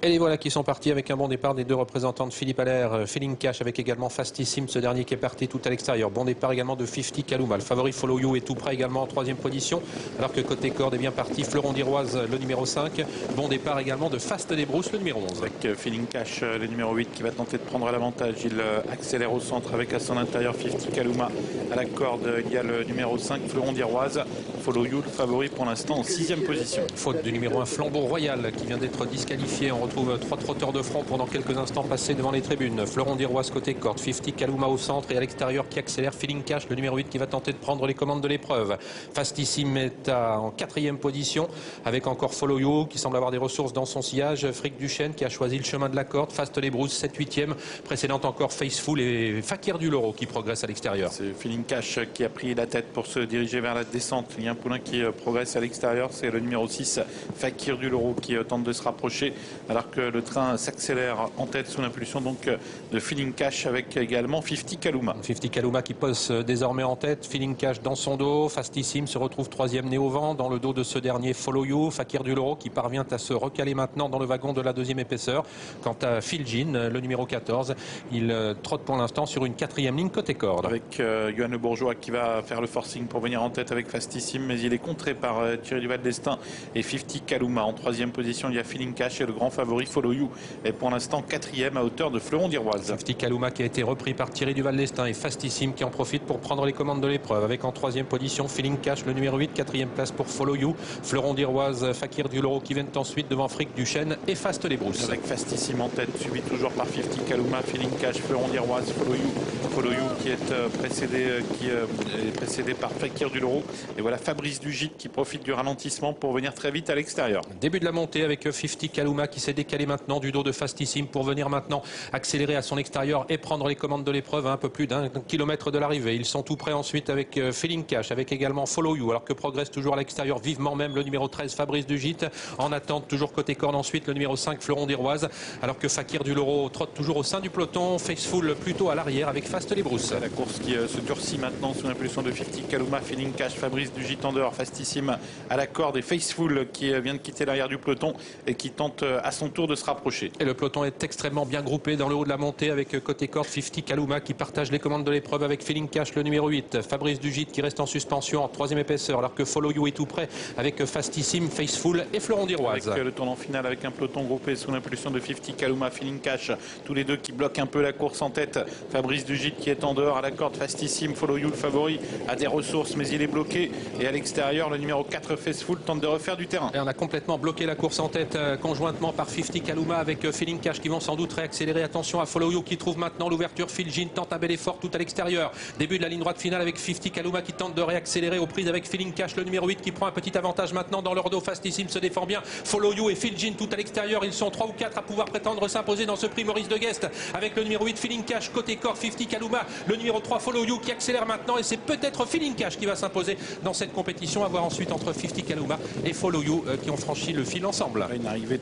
Et les voilà qui sont partis avec un bon départ des deux représentants de Philippe Allaire. Feeling Cash avec également Fastissime, ce dernier qui est parti tout à l'extérieur. Bon départ également de 50 Kalouma. Le favori Follow You est tout près également en troisième position. Alors que côté corde est bien parti Fleuron d'Iroise, le numéro 5. Bon départ également de Fast des Brousses, le numéro 11. Avec Feeling Cash, le numéro 8 qui va tenter de prendre l'avantage. Il accélère au centre avec à son intérieur 50 Kalouma. À la corde, il y a le numéro 5, Fleuron d'Iroise. Follow You, le favori pour l'instant en sixième position. Faute du numéro 1, Flambeau Royal, qui vient d'être disqualifié. On retrouve trois trotteurs de front pendant quelques instants passés devant les tribunes. Fleuron d'Iroise côté corde, 50 Kalouma au centre et à l'extérieur qui accélère Feeling Cash, le numéro 8 qui va tenter de prendre les commandes de l'épreuve. Fastissime est en quatrième position avec encore Follow You qui semble avoir des ressources dans son sillage. Fric Duchesne qui a choisi le chemin de la corde. Fast les Brousses, 7-8e. Précédente encore Faceful et Fakir du Loro qui progresse à l'extérieur. C'est Feeling Cash qui a pris la tête pour se diriger vers la descente. Il y a un poulain qui progresse à l'extérieur. C'est le numéro 6, Fakir du Loro qui tente de se rapprocher alors que le train s'accélère en tête sous l'impulsion donc de Feeling Cash avec également 50 Kalouma. 50 Kalouma qui pose désormais en tête. Feeling Cash dans son dos. Fastissime se retrouve troisième nez au vent. Dans le dos de ce dernier Follow You. Fakir du Loro qui parvient à se recaler maintenant dans le wagon de la deuxième épaisseur. Quant à Phil Jean, le numéro 14, il trotte pour l'instant sur une quatrième ligne côté corde. Avec Johan Le Bourgeois qui va faire le forcing pour venir en tête avec Fastissime, mais il est contré par Thierry Duval d'Estaing et 50 Kalouma. En troisième position, il y a Feeling Cash et le grand favori Follow You est pour l'instant quatrième à hauteur de Fleuron d'Iroise. 50 Kalouma qui a été repris par Thierry Duval d'Estaing et Fastissime qui en profite pour prendre les commandes de l'épreuve. Avec en troisième position Feeling Cash, le numéro 8, quatrième place pour Follow You. Fleuron d'Iroise, Fakir du Loro qui viennent ensuite devant Fric Duchesne et Fast les Brousses. Avec Fastissime en tête, suivi toujours par 50 Kalouma, Feeling Cash, Fleuron d'Iroise, Follow You. Follow You qui est précédé par Fakir du Loro. Et voilà Fabrice Dugite qui profite du ralentissement pour venir très vite à l'extérieur. Début de la montée avec 50 Kalouma qui s'est décalé maintenant du dos de Fastissime pour venir maintenant accélérer à son extérieur et prendre les commandes de l'épreuve à un peu plus d'un kilomètre de l'arrivée. Ils sont tout prêts ensuite avec Feeling Cash, avec également Follow You, alors que progresse toujours à l'extérieur vivement même le numéro 13 Fabrice Dugite. En attente toujours côté corde ensuite le numéro 5 Fleuron d'Iroise, alors que Fakir du Loro trotte toujours au sein du peloton. Faceful plutôt à l'arrière avec Fast les Brousses. La course qui se durcit maintenant sous l'impulsion de 50 Kalouma, Feeling Cash, Fabrice Dugite en dehors, Fastissime à la corde et Faceful qui vient de quitter l'arrière du peloton et qui tente à son tour de se rapprocher. Et le peloton est extrêmement bien groupé dans le haut de la montée avec côté corde 50 Kalouma qui partage les commandes de l'épreuve avec Feeling Cash, le numéro 8, Fabrice Dugite qui reste en suspension en troisième épaisseur alors que Follow You est tout près avec Fastissime, Faceful et Fleuron d'Iroise. Avec le tournant final avec un peloton groupé sous l'impulsion de 50 Kalouma, Feeling Cash, tous les deux qui bloquent un peu la course en tête. Fabrice Dugite qui est en dehors à la corde, Fastissime, Follow You le favori a des ressources mais il est bloqué et à l'extérieur le numéro 4 Faceful tente de refaire du terrain. Et on a complètement bloqué la course en tête conjointement par 50 Kalouma avec Feeling Cash qui vont sans doute réaccélérer. Attention à Follow You qui trouve maintenant l'ouverture. Phil Jean tente un bel effort tout à l'extérieur. Début de la ligne droite finale avec 50 Kalouma qui tente de réaccélérer aux prises avec Feeling Cash, le numéro 8 qui prend un petit avantage maintenant dans leur dos. Fastissime se défend bien. Follow You et Phil Jean tout à l'extérieur. Ils sont 3 ou 4 à pouvoir prétendre s'imposer dans ce prix Maurice de Guest avec le numéro 8 Feeling Cash côté corps, 50 Kalouma, le numéro 3 Follow You qui accélère maintenant et c'est peut-être Feeling Cash qui va s'imposer dans cette compétition. À voir ensuite entre 50 Kalouma et Follow You qui ont franchi le fil ensemble. Une arrivée